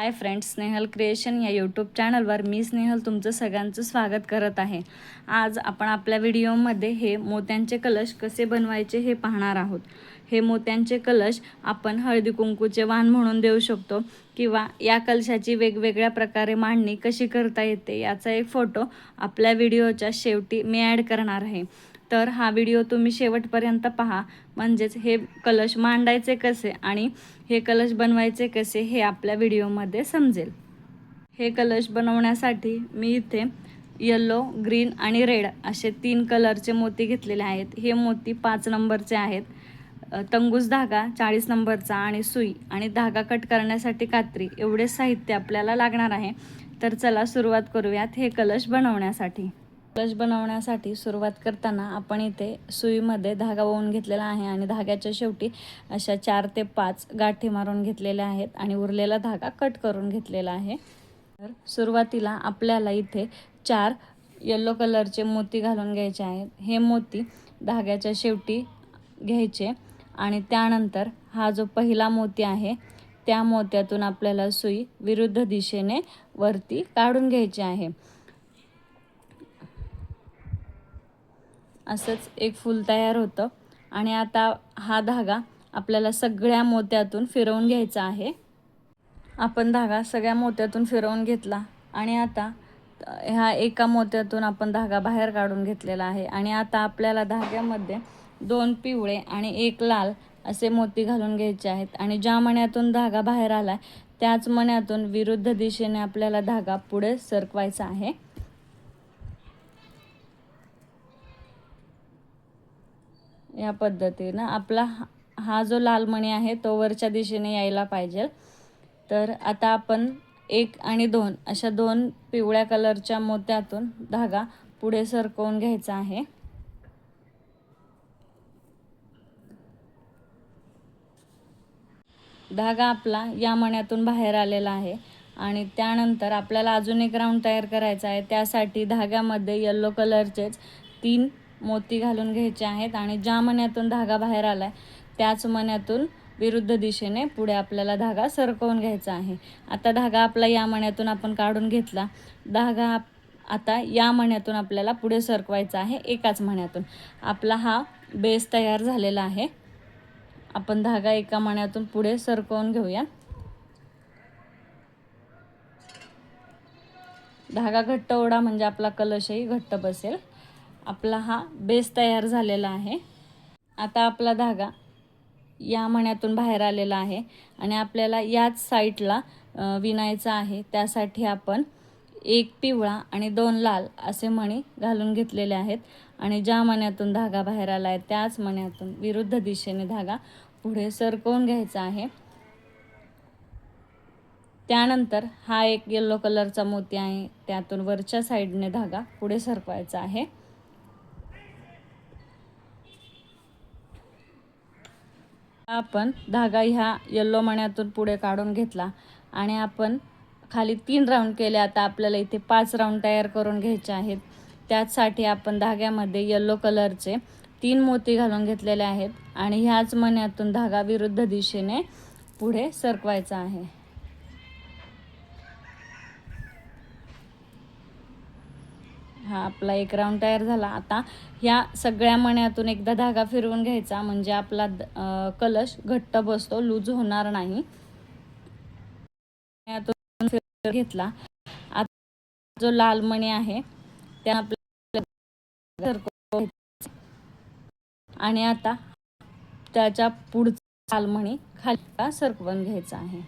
Hi friends, Snehal creation या YouTube चॅनलवर मी स्नेहल तुमचं सगळ्यांचं स्वागत करत आहे। आज आपण आपल्या व्हिडिओमध्ये हे मोत्यांचे कलश कसे बनवायचे हे पाहणार आहोत। हे मोत्यांचे कलश आपण हळदी कुंकूचे वाण म्हणून देऊ शकतो किंवा या कलशाची वेगवेगळ्या प्रकारे मांडणी कशी करता येते याचा एक फोटो आपल्या व्हिडिओच्या शेवटी मी ॲड करणार आहे। तर हा व्हिडिओ तुम्ही शेवटपर्यंत पहा, म्हणजेच हे कलश मांडायचे कसे आणि हे कलश बनवायचे कसे हे आपल्या व्हिडिओमध्ये समजेल। हे कलश बनवण्यासाठी मी इथे येलो, ग्रीन आणि रेड असे 3 कलरचे मोती घेतलेले आहेत। हे मोती 5 नंबरचे आहेत। तंगूस धागा 40 नंबरचा आणि सुई आणि धागा कट करण्यासाठी कात्री एवढे साहित्य आपल्याला लागणार आहे। तर चला सुरुवात करूयात हे कलश बनवण्यासाठी। कलश बनवण्यासाठी सुरुवात करताना आपण इथे सुईमध्ये धागा ओवून घेतलेला आहे आणि धाग्याच्या शेवटी अशा 4 ते 5 गाठी मारून घेतलेल्या आहेत आणि उरलेला धागा कट करून घेतलेला आहे। तर सुरुवातीला आपल्याला इथे 4 येलो कलरचे मोती घालून घ्यायचे आहेत। हे मोती धाग्याच्या शेवटी घ्यायचे आणि त्यानंतर हा जो पहिला मोती आहे त्या मोत्यातून आपल्याला सुई विरुद्ध दिशेने वरती काढून घ्यायची आहे। असंच एक फूल तयार होतं आणि आता हा धागा आपल्याला सगळ्या मोत्यातून फिरवून घ्यायचा आहे। आपण धागा सगळ्या मोत्यातून फिरवून घेतला आणि आता ह्या एका मोत्यातून आपण धागा बाहेर काढून घेतलेला आहे आणि आता आपल्याला धाग्यामध्ये 2 पिवळे आणि 1 लाल असे मोती घालून घ्यायचे आहेत आणि ज्या मण्यातून धागा बाहेर आला त्याच मण्यातून विरुद्ध दिशेने आपल्याला धागा पुढे सरकवायचा आहे। या पद्धतीनं आपला हा जो लाल मणी आहे तो वरच्या दिशेने यायला पाहिजे। तर आता आपण 1 आणि 2 अशा 2 पिवळ्या कलरच्या मोत्यातून धागा पुढे सरकवून घ्यायचा आहे। धागा आपला या मण्यातून बाहेर आलेला आहे आणि त्यानंतर आपल्याला अजून एक राऊंड तयार करायचा आहे। त्यासाठी धाग्यामध्ये येलो कलरचेच 3 मोती घालून घ्यायचे आहेत आणि ज्या मण्यातून धागा बाहेर आलाय त्याच मण्यातून विरुद्ध दिशेने पुढे आपल्याला धागा सरकवून घ्यायचा आहे। आता धागा आपला या मण्यातून आपण काढून घेतला। धागा आता या मण्यातून आपल्याला पुढे सरकवायचा आहे। एकाच मण्यातून आपला हा बेस तयार झालेला आहे। आपण धागा एका मण्यातून पुढे सरकवून घेऊया। धागा घट्ट ओढा म्हणजे आपला कलशही घट्ट बसेल। आपला हा बेस तयार झालेला आहे। आता आपला धागा या मण्यातून बाहेर आलेला आहे आणि आपल्याला याच साईडला विणायचा आहे। त्यासाठी आपण 1 पिवळा आणि 2 लाल असे मणी घालून घेतलेले आहेत आणि ज्या मण्यातून धागा बाहेर आला आहे त्याच मण्यातून विरुद्ध दिशेने धागा पुढे सरकवून घ्यायचा आहे। त्यानंतर हा एक येलो कलरचा मोती आहे, त्यातून वरच्या साईडने धागा पुढे सरकवायचा आहे। आपण धागा ह्या येलो मण्यातून पुढे काढून घेतला आणि आपण खाली 3 राऊंड केले। आता आपल्याला इथे 5 राऊंड तयार करून घ्यायचे आहेत। त्यासाठी आपण धाग्यामध्ये येलो कलरचे 3 मोती घालून घेतलेले आहेत आणि ह्याच मण्यातून धागा विरुद्ध दिशेने पुढे सरकवायचा आहे। हा आपला एक राऊंड तयार झाला। आता ह्या सगळ्या मण्यातून एकदा धागा फिरवून घ्यायचा म्हणजे आपला कलश घट्ट बसतो, लूज होणार नाही। फिरवून घेतला। आता जो लाल मणी आहे त्या आपल्याला आणि आता त्याच्या पुढचा लाल मणी खाली सरकवून घ्यायचा आहे।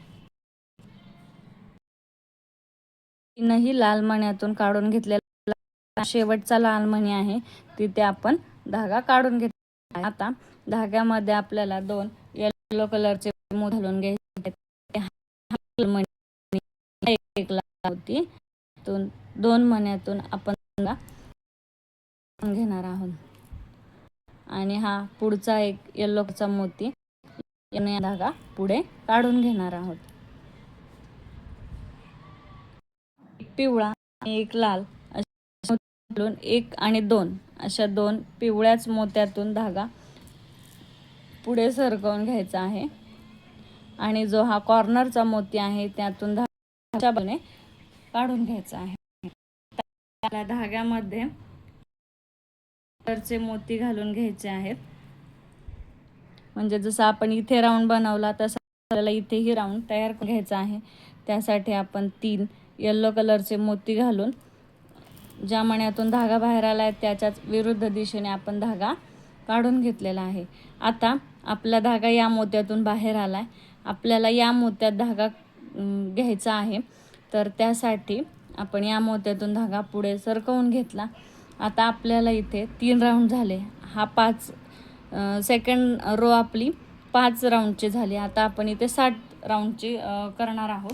तीनही लाल मण्यातून काढून घेतलेला शेवटचा लाल मणी आहे तिथे आपण धागा काढून घेतला। आता धाग्यामध्ये आपल्याला 2 येलो कलरचे मोती घालून घ्यायचे। एक लाल मोती 2 मण्यातून आपण धागा घेणार आहोत आणि हा पुढचा एक येलोचा मोती याने धागा पुढे काढून घेणार आहोत। एक पिवळा आणि 1 लाल अशा 1 आणि 2 अशा 2 पिवळ्याच मोत्यातून धागा पुढे सरकवून घ्यायचा आहे आणि जो हा कॉर्नरचा मोती आहे त्यातून बाजूने काढून घ्यायचा आहे. त्या धाग्यामध्ये कलरचे मोती घालून घ्यायचे आहेत. म्हणजे जसं आपण इथे राऊंड बनवला तसा आपल्याला इथेही राऊंड तयार करून घ्यायचा आहे. त्यासाठी आपण 3 येलो कलरचे मोती घालून ज्या मण्यातून धागा बाहेर आला आहे त्याच्याच विरुद्ध दिशेने आपण धागा काढून घेतलेला आहे. आता आपला धागा या मोत्यातून बाहेर आला आहे. आपल्याला या मोत्यात धागा घ्यायचा आहे. तर त्यासाठी आपण या मोत्यातून धागा पुढे सरकवून घेतला. आता आपल्याला इथे 3 राऊंड झाले. हा 5 सेकंड रो आपली 5 राऊंडची झाली. आता आपण इथे 60 राऊंडची करणार आहोत.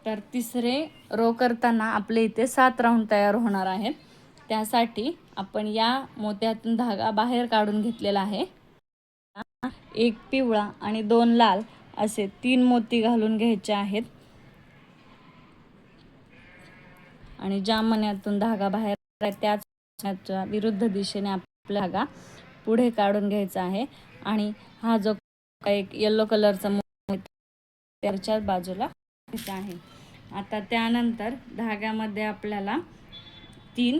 तर तिसरे रो करताना आपले इथे 7 राऊंड तयार होणार आहेत. त्यासाठी आपण या मोत्यातून धागा बाहेर काढून घेतलेला आहे. 1 पिवळा आणि 2 लाल असे 3 मोती घालून घ्यायचे आहेत. आणि ज्या मण्यातून धागा बाहेर आहे त्याच मण्याच्या विरुद्ध दिशेने आपला धागा पुढे काढून घ्यायचा आहे. आणि हा जो एक येलो कलरचा मोती त्याच्याच बाजूला घ्यायचा आहे. आता त्यानंतर धाग्यामध्ये आपल्याला 3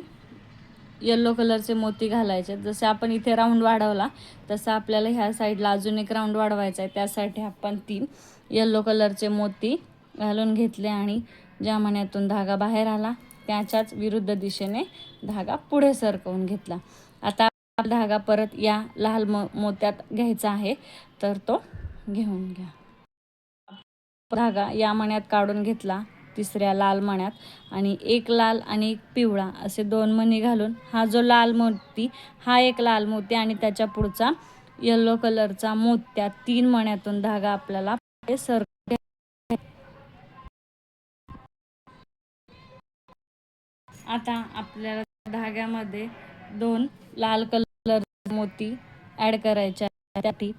येलो कलरचे मोती घालायचे. जसे आपण इथे राऊंड वाढवला तसं आपल्याला ह्या साईडला अजून एक राऊंड वाढवायचा आहे. त्यासाठी आपण 3 येलो कलरचे मोती घालून घेतले आणि ज्या मण्यातून धागा बाहेर आला त्याच्याच विरुद्ध दिशेने धागा पुढे सरकवून घेतला. आता धागा परत या लाल मोत्यात घ्यायचा आहे. तर तो घेऊन घ्या. धागा या मण्यात काढून घेतला तिसऱ्या लाल मण्यात आणि 1 लाल आणि 1 पिवळा असे 2 मणी घालून हा जो लाल मोती हा 1 लाल मोती आणि त्याच्या पुढचा येलो कलरचा मोत्या 3 मण्यातून धागा आपल्याला सरकवून. आता आपल्याला धाग्यामध्ये 2 लाल कलर मोती ॲड करायचे आहेत. त्यासाठी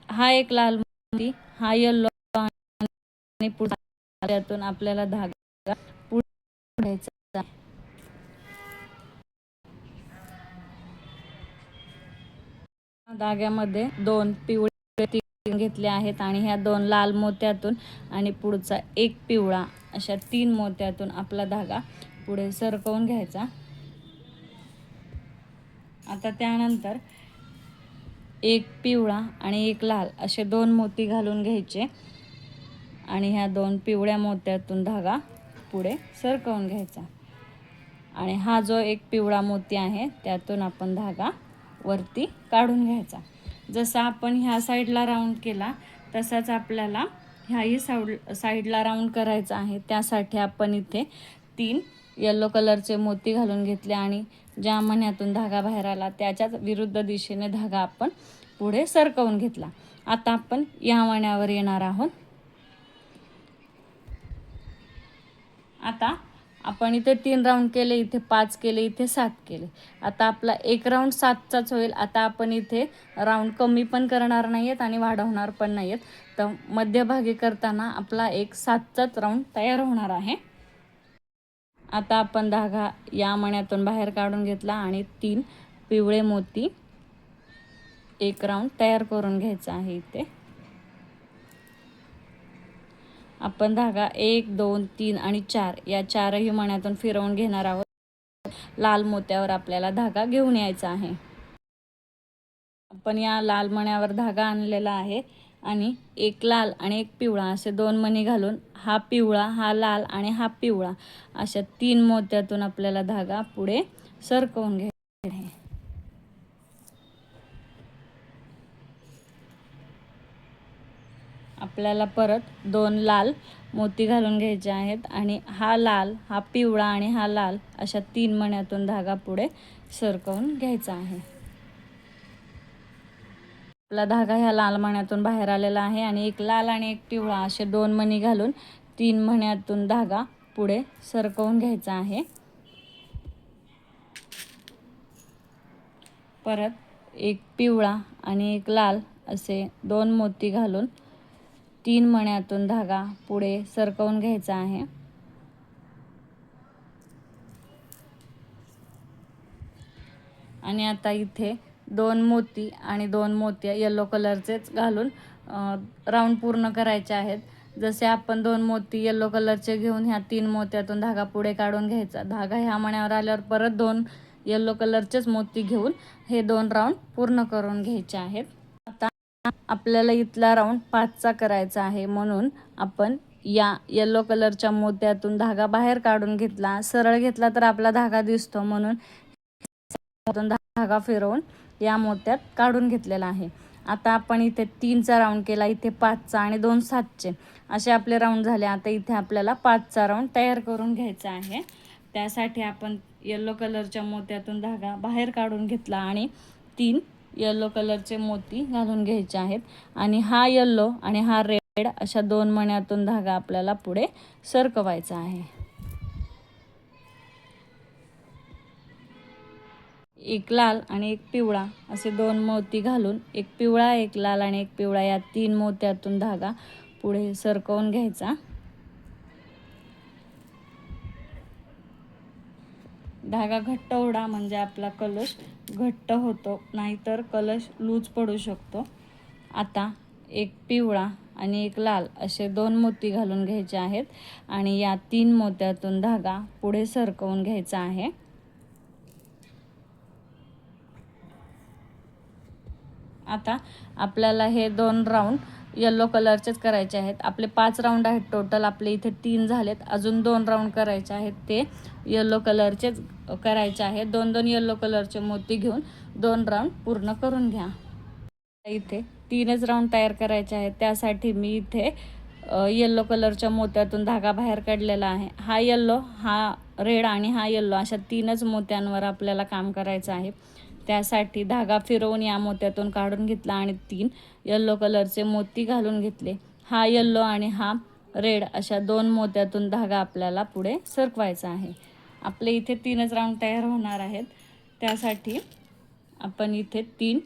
हा 1 लाल मोती हा येलो आणि पुढे आपल्याला धागा पुढे घ्यायचा. धाग्यामध्ये 2 पिवळे घेतले आहेत आणि ह्या 2 लाल मोत्यातून आणि पुढचा 1 पिवळा अशा 3 मोत्यातून आपला धागा पुढे सरकवून घ्यायचा. आता त्यानंतर 1 पिवळा आणि 1 लाल असे 2 मोती घालून घ्यायचे आणि ह्या 2 पिवळ्या मोत्यातून धागा पुढे सरकवून घ्यायचा. आणि हा जो 1 पिवळा मोती आहे त्यातून आपण धागा वरती काढून घ्यायचा. जसा आपण ह्या साईडला राऊंड केला तसाच आपल्याला ह्याही साईडला राऊंड करायचा आहे. त्यासाठी आपण इथे 3 येलो कलरचे मोती घालून घेतले आणि ज्या मण्यातून धागा बाहेर आला त्याच्याच विरुद्ध दिशेने धागा आपण पुढे सरकवून घेतला. आता आपण या मण्यावर येणार आहोत. आता आपण इथे 3 राऊंड केले, इथे 5 केले, इथे 7 केले. आता आपला 1 राऊंड 7चाच होईल. आता आपण इथे राऊंड कमी पण करणार नाही आहेत आणि वाढवणार पण नाही आहेत. तर मध्यभागी करताना आपला एक 7चाच राऊंड तयार होणार आहे. आता आपण धागा या मण्यातून बाहेर काढून घेतला आणि 3 पिवळे मोती 1 राऊंड तयार करून घ्यायचा आहे. इथे आपण धागा 1, 2, 3 आणि 4 या 4ही मण्यातून फिरवून घेणार आहोत. लाल मोत्यावर आपल्याला धागा घेऊन यायचा आहे. आपण या लाल मण्यावर धागा आणलेला आहे आणि 1 लाल आणि 1 पिवळा असे 2 मणी घालून हा पिवळा, हा लाल आणि हा पिवळा अशा 3 मोत्यातून आपल्याला धागा पुढे सरकवून घ्यायचा आहे. आपल्याला परत 2 लाल मोती घालून घ्यायचे आहेत आणि हा लाल, हा पिवळा आणि हा लाल अशा 3 मण्यातून धागा पुढे सरकवून घ्यायचा आहे. आपला धागा ह्या लाल मण्यातून बाहेर आलेला आहे आणि 1 लाल आणि 1 पिवळा असे 2 मणी घालून 3 मण्यातून धागा पुढे सरकवून घ्यायचा आहे. परत 1 पिवळा आणि 1 लाल असे 2 मोती घालून 3 मण्यातून धागा पुढे सरकवून घ्यायचा आहे. आणि आता इथे 2 मोती आणि 2 मोत्या येलो कलरचेच घालून राऊंड पूर्ण करायचे आहेत. जसे आपण 2 मोती येलो कलरचे घेऊन ह्या 3 मोत्यातून धागा पुढे काढून घ्यायचा. धागा ह्या मण्यावर आल्यावर परत 2 येलो कलरचेच मोती घेऊन हे 2 राऊंड पूर्ण करून घ्यायचे आहेत. आता आपल्याला इथला राऊंड 5चा करायचा आहे, म्हणून आपण या येलो कलरच्या मोत्यातून धागा बाहेर काढून घेतला. सरळ घेतला तर आपला धागा दिसतो, म्हणून धागा फिरवून या मोत्यात काढून घेतलेला आहे. आता आपण इथे 3चा राऊंड केला, इथे 5चा आणि 2 7चे असे आपले राऊंड झाले. आता इथे आपल्याला 5चा राऊंड तयार करून घ्यायचा आहे. त्यासाठी आपण येलो कलरच्या मोत्यातून धागा बाहेर काढून घेतला आणि 3 येलो कलरचे मोती घालून घ्यायचे आहेत. आणि हा येलो आणि हा रेड अशा 2 मण्यातून धागा आपल्याला पुढे सरकवायचा आहे. एक लाल आणि एक पिवळा असे 2 मोती घालून, एक पिवळा, एक लाल आणि एक पिवळा या 3 मोत्यातून धागा पुढे सरकवून घ्यायचा. धागा घट्ट ओढा म्हणजे आपला कलश घट्ट होतो, नाहीतर कलश लूज पडू शकतो. आता एक पिवळा आणि एक लाल असे 2 मोती घालून घ्यायचे आहेत आणि या 3 मोत्यातून धागा पुढे सरकवून घ्यायचा आहे. आता आपल्याला हे 2 राऊंड येलो कलरचेच करायचे आहेत. आपले 5 राऊंड आहेत टोटल, आपले इथे 3 झालेत. अजून 2 राऊंड करायचे आहेत, ते येलो कलरचेच करायचे आहेत. 2-2 येलो कलरचे मोती घेऊन 2 राऊंड पूर्ण करून घ्या. इथे 3च राऊंड तयार करायचे आहेत. त्यासाठी मी इथे येलो कलरच्या मोत्यातून धागा बाहेर काढलेला आहे. हा येलो, हा रेड आणि हा येलो अशा 3च मोत्यांवर आपल्याला काम करायचं आहे. त्यासाठी धागा फिरवून या मोत्यातून काढून घेतला आणि 3 येलो कलरचे मोती घालून घेतले. हा येलो आणि हा रेड अशा 2 मोत्यातून धागा आपल्याला पुढे सरकवायचा आहे. आपले इथे 3च राऊंड तयार होणार आहेत. त्यासाठी आपण इथे 3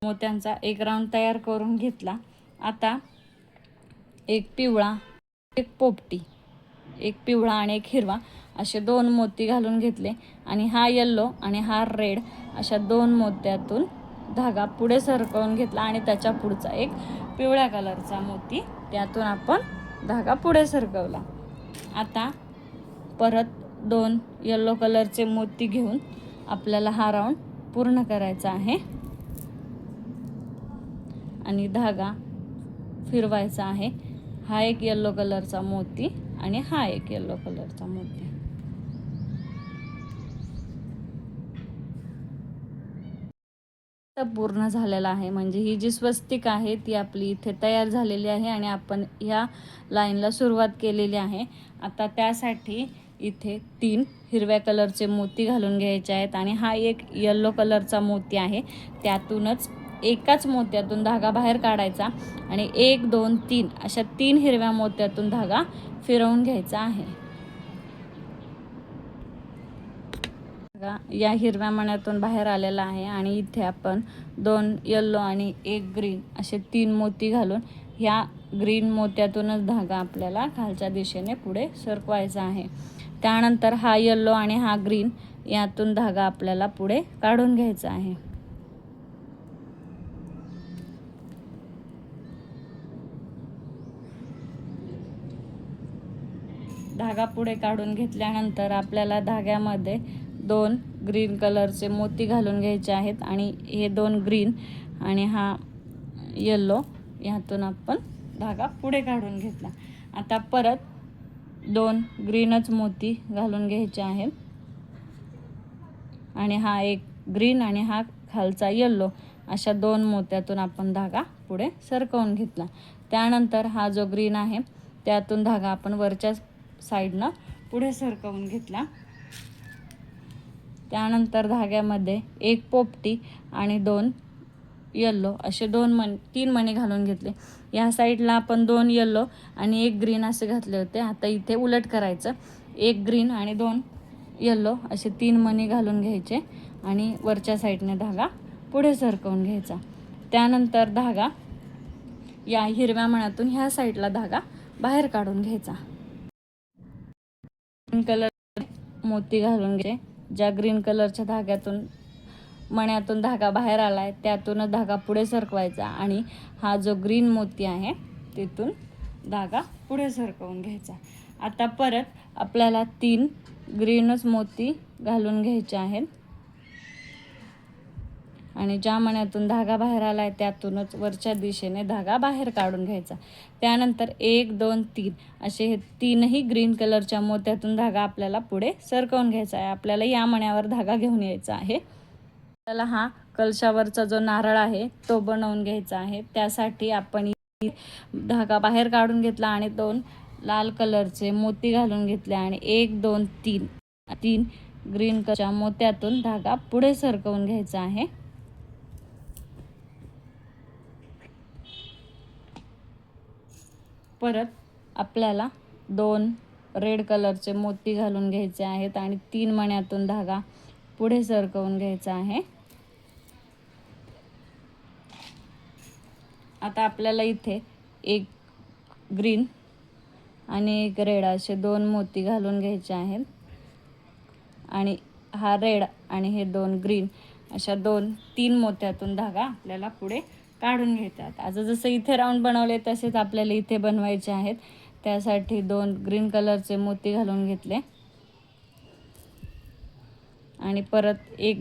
मोत्यांचा एक राऊंड तयार करून घेतला. आता एक पिवळा, एक पोपटी, एक पिवळा आणि एक हिरवा असे 2 मोती घालून घेतले आणि हा येल्लो आणि हा रेड अशा 2 मोत्यातून धागा पुढे सरकवून घेतला आणि त्याच्या पुढचा एक पिवळ्या कलरचा मोती, त्यातून आपण धागा पुढे सरकवला. आता परत 2 येल्लो कलरचे मोती घेऊन आपल्याला हा राऊंड पूर्ण करायचा आहे आणि धागा फिरवायचा आहे. हा एक येल्लो कलरचा मोती आणि हा एक येल्लो कलरचा मोती. पूर्ण झालेला आहे, म्हणजे ही जी स्वस्तिक आहे ती आपली इथे तयार झालेली आहे आणि आपण ह्या लाईनला सुरुवात केलेली आहे. आता त्यासाठी इथे 3 हिरव्या कलरचे मोती घालून घ्यायचे आहेत आणि हा एक येल्लो कलरचा मोती आहे, त्यातूनच एकाच मोत्यातून धागा बाहेर काढायचा आणि 1 2 3 अशा 3 हिरव्या मोत्यातून धागा फिरवून घ्यायचा आहे. या हिरव्या मण्यातून बाहेर आलेला आहे आणि इथे आपण 2 येल्लो आणि 1 ग्रीन असे 3 मोती घालून ह्या ग्रीन मोत्यातूनच धागा आपल्याला खालच्या दिशेने पुढे सरकवायचा आहे. त्यानंतर हा येल्लो आणि हा ग्रीन यातून धागा आपल्याला पुढे काढून घ्यायचा आहे. धागा पुढे काढून घेतल्यानंतर आपल्याला धाग्यामध्ये 2 ग्रीन कलरचे मोती घालून घ्यायचे आहेत आणि हे 2 ग्रीन आणि हा येल्लो यातून आपण धागा पुढे काढून घेतला. आता परत 2 ग्रीनच मोती घालून घ्यायचे आहेत आणि हा एक ग्रीन आणि हा खालचा येल्लो अशा 2 मोत्यातून आपण धागा पुढे सरकवून घेतला. त्यानंतर हा जो ग्रीन आहे त्यातून धागा आपण वरच्या साईडनं पुढे सरकवून घेतला. त्यानंतर धाग्यामध्ये 1 पोपटी आणि 2 येल्लो असे 3 मणी घालून घेतले. या साईडला आपण 2 येल्लो आणि 1 ग्रीन असे घातले होते. आता इथे उलट करायचं, 1 ग्रीन आणि 2 येल्लो असे 3 मणी घालून घ्यायचे आणि वरच्या साईडने धागा पुढे सरकवून घ्यायचा. त्यानंतर धागा या हिरव्या मण्यातून ह्या साईडला धागा बाहेर काढून घ्यायचा. ग्रीन कलर मोती घालून घे. ज्या ग्रीन कलरच्या धाग्यातून मण्यातून धागा बाहेर आला आहे त्यातूनच धागा पुढे सरकवायचा आणि हा जो ग्रीन मोती आहे तिथून धागा पुढे सरकवून घ्यायचा. आता परत आपल्याला 3 ग्रीनच मोती घालून घ्यायचे आहेत आणि ज्या मण्यातून धागा बाहेर आला आहे त्यातूनच वरच्या दिशेने धागा बाहेर काढून घ्यायचा. त्यानंतर 1 2 3 असे हे 3ही ग्रीन कलरच्या मोत्यातून धागा आपल्याला पुढे सरकवून घ्यायचा आहे. आपल्याला या मण्यावर धागा घेऊन यायचा आहे. आपल्याला हा कलशावरचा जो नारळ आहे तो बनवून घ्यायचा आहे. त्यासाठी आपण धागा बाहेर काढून घेतला आणि 2 लाल कलरचे मोती घालून घेतले आणि 1 2 3 ग्रीन कलरच्या मोत्यातून धागा पुढे सरकवून घ्यायचा आहे. परत आपल्याला 2 रेड कलरचे मोती घालून घ्यायचे आहेत आणि 3 मण्यातून धागा पुढे सरकवून घ्यायचा आहे. आता आपल्याला इथे 1 ग्रीन आणि 1 रेड असे 2 मोती घालून घ्यायचे आहेत आणि हा रेड आणि हे 2 ग्रीन अशा 3 मोत्यातून धागा आपल्याला पुढे काढून घेतात. आता जसं इथे राऊंड बनवले तसेच आपल्याला इथे बनवायचे आहेत. त्यासाठी 2 ग्रीन कलरचे मोती घालून घेतले आणि परत 1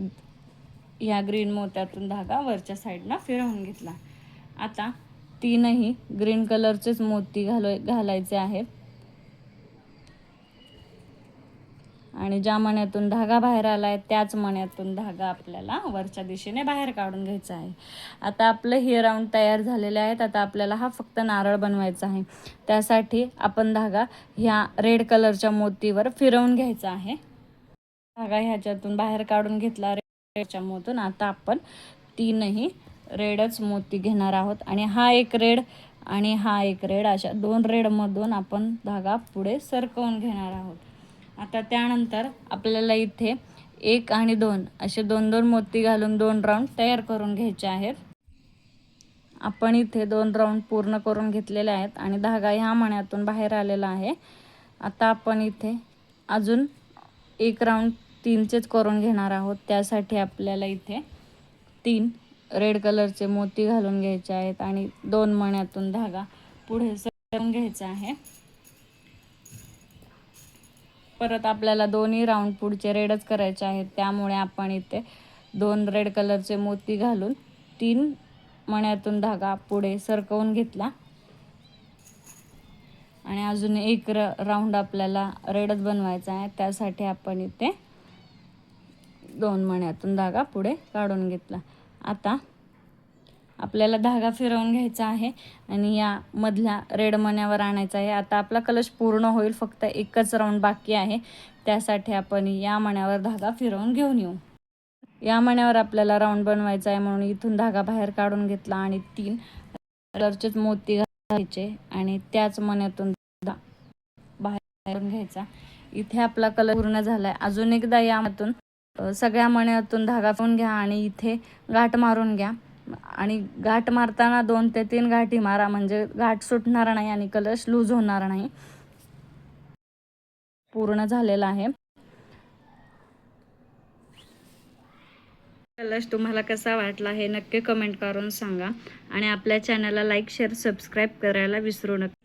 ह्या ग्रीन मोत्यातून धागा वरच्या साईडला फिरवून घेतला. आता 3ही ग्रीन कलरचेच मोती घालायचे आहेत आणि ज्या मण्यातून धागा बाहेर आला आहे त्याच मण्यातून धागा आपल्याला वरच्या दिशेने बाहेर काढून घ्यायचा आहे. आता आपलं हे राऊंड तयार झालेले आहेत. आता आपल्याला हा फक्त नारळ बनवायचा आहे. त्यासाठी आपण धागा ह्या रेड कलरच्या मोतीवर फिरवून घ्यायचा आहे. धागा ह्याच्यातून बाहेर काढून घेतला रेडच्या मोतून. आता आपण 3ही रेडच मोती घेणार आहोत आणि हा 1 रेड आणि हा 1 रेड अशा 2 रेडमधून आपण धागा पुढे सरकवून घेणार आहोत. आता त्यानंतर आपल्याला इथे 1 आणि 2 असे 2 मोती घालून 2 राऊंड तयार करून घ्यायचे आहेत. आपण इथे 2 राऊंड पूर्ण करून घेतलेले आहेत आणि धागा ह्या मण्यातून बाहेर आलेला आहे. आता आपण इथे अजून 1 राऊंड 3चेच करून घेणार आहोत. त्यासाठी आपल्याला इथे 3 रेड कलरचे मोती घालून घ्यायचे आहेत आणि 2 मण्यातून धागा पुढे सरकवून घ्यायचा आहे. परत आपल्याला 2ही राऊंड पुढचे रेडच करायचे आहेत. त्यामुळे आपण इथे 2 रेड कलरचे मोती घालून 3 मण्यातून धागा पुढे सरकवून घेतला आणि अजून 1 राऊंड आपल्याला रेडच बनवायचा आहे. त्यासाठी आपण इथे 2 मण्यातून धागा पुढे काढून घेतला. आता आपल्याला धागा फिरवून घ्यायचा आहे आणि या मधल्या रेड मण्यावर आणायचा आहे. आता आपला कलश पूर्ण होईल. फक्त 1च राऊंड बाकी आहे. त्यासाठी आपण या मण्यावर धागा फिरवून घेऊन येऊ. या मण्यावर आपल्याला राऊंड बनवायचा आहे म्हणून इथून धागा बाहेर काढून घेतला आणि 3 कलरचेच मोती घालायचे आणि त्याच मण्यातून बाहेर घ्यायचा. इथे आपला कलर पूर्ण झाला आहे. अजून एकदा यामधून सगळ्या मण्यातून धागा फिरवून घ्या आणि इथे गाठ मारून घ्या आणि गाठ मारताना 2 ते 3 गाठी मारा म्हणजे गाठ सुटणार नाही आणि कलश लूज होणार नाही. पूर्ण झालेला आहे. कलश तुम्हाला कसा वाटला हे नक्की कमेंट करून सांगा आणि आपल्या चॅनलला लाईक शेअर सबस्क्राईब करायला विसरू नका.